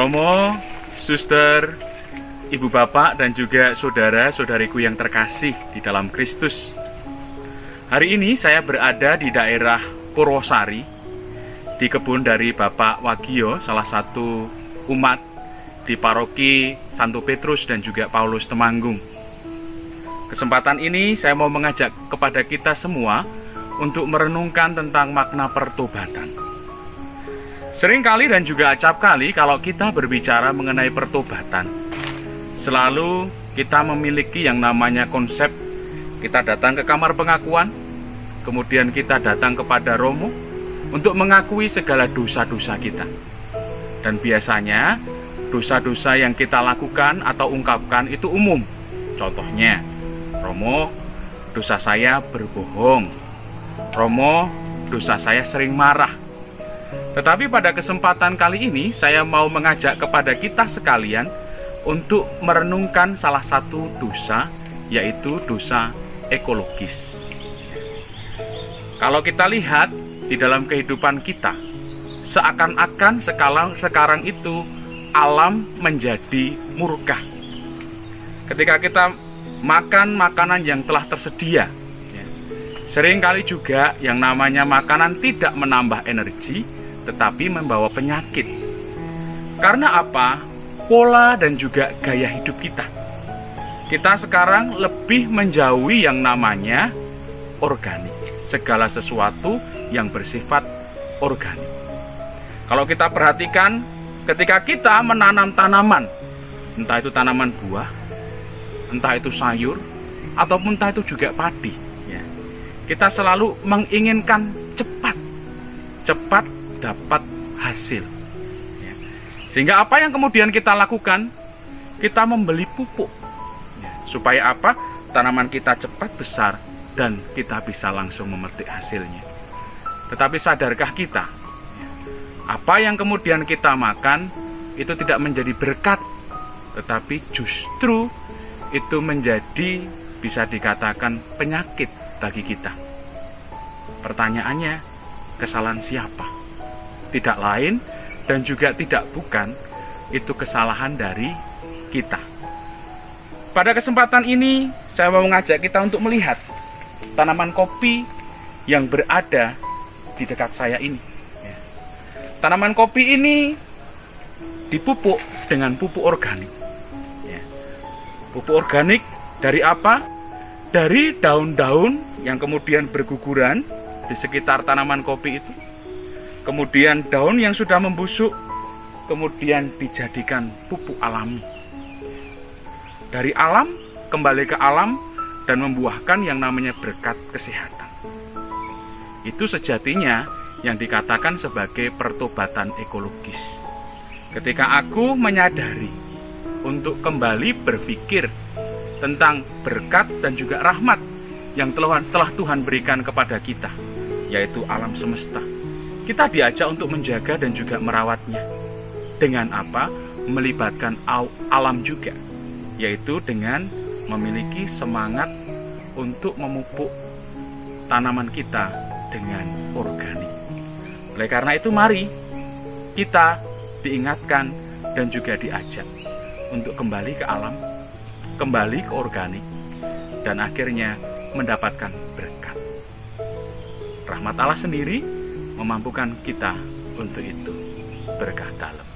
Romo, suster, ibu bapak, dan juga saudara-saudariku yang terkasih di dalam Kristus. Hari ini saya berada di daerah Purwosari, di kebun dari Bapak Wagio, salah satu umat di paroki Santo Petrus dan juga Paulus Temanggung. Kesempatan ini saya mau mengajak kepada kita semua untuk merenungkan tentang makna pertobatan. Seringkali dan juga acap kali kalau kita berbicara mengenai pertobatan, selalu kita memiliki yang namanya konsep. Kita datang ke kamar pengakuan, kemudian kita datang kepada Romo untuk mengakui segala dosa-dosa kita. Dan biasanya dosa-dosa yang kita lakukan atau ungkapkan itu umum. Contohnya, Romo, dosa saya berbohong. Romo, dosa saya sering marah. Tetapi pada kesempatan kali ini saya mau mengajak kepada kita sekalian untuk merenungkan salah satu dosa, yaitu dosa ekologis. Kalau kita lihat di dalam kehidupan kita, seakan-akan sekarang itu alam menjadi murka. Ketika kita makan makanan yang telah tersedia, seringkali juga yang namanya makanan tidak menambah energi, tetapi membawa penyakit. Karena apa? Pola dan juga gaya hidup kita. Kita sekarang lebih menjauhi yang namanya organik. Segala sesuatu yang bersifat organik. Kalau kita perhatikan, ketika kita menanam tanaman, entah itu tanaman buah, entah itu sayur, ataupun entah itu juga padi, kita selalu menginginkan cepat dapat hasil. Sehingga apa yang kemudian kita lakukan? Kita membeli pupuk. Supaya apa? Tanaman kita cepat besar dan kita bisa langsung memetik hasilnya. Tetapi sadarkah kita? Apa yang kemudian kita makan itu tidak menjadi berkat, tetapi justru itu menjadi, bisa dikatakan, penyakit bagi kita. Pertanyaannya, kesalahan siapa? Tidak lain dan juga tidak bukan, itu kesalahan dari kita. Pada kesempatan ini saya mau mengajak kita untuk melihat tanaman kopi yang berada di dekat saya ini. Tanaman kopi ini dipupuk dengan pupuk organik. Pupuk organik dari apa? Dari daun-daun yang kemudian berguguran di sekitar tanaman kopi itu. Kemudian daun yang sudah membusuk, kemudian dijadikan pupuk alami. Dari alam, kembali ke alam, dan membuahkan yang namanya berkat kesehatan. Itu sejatinya yang dikatakan sebagai pertobatan ekologis. Ketika aku menyadari untuk kembali berpikir tentang berkat dan juga rahmat yang telah Tuhan berikan kepada kita, yaitu alam semesta. Kita diajak untuk menjaga dan juga merawatnya. Dengan apa? Melibatkan alam juga, yaitu dengan memiliki semangat untuk memupuk tanaman kita dengan organik. Oleh karena itu mari kita diingatkan dan juga diajak untuk kembali ke alam, kembali ke organik, dan akhirnya mendapatkan berkat. Rahmat Allah sendiri memampukan kita untuk itu. Berkah dalam.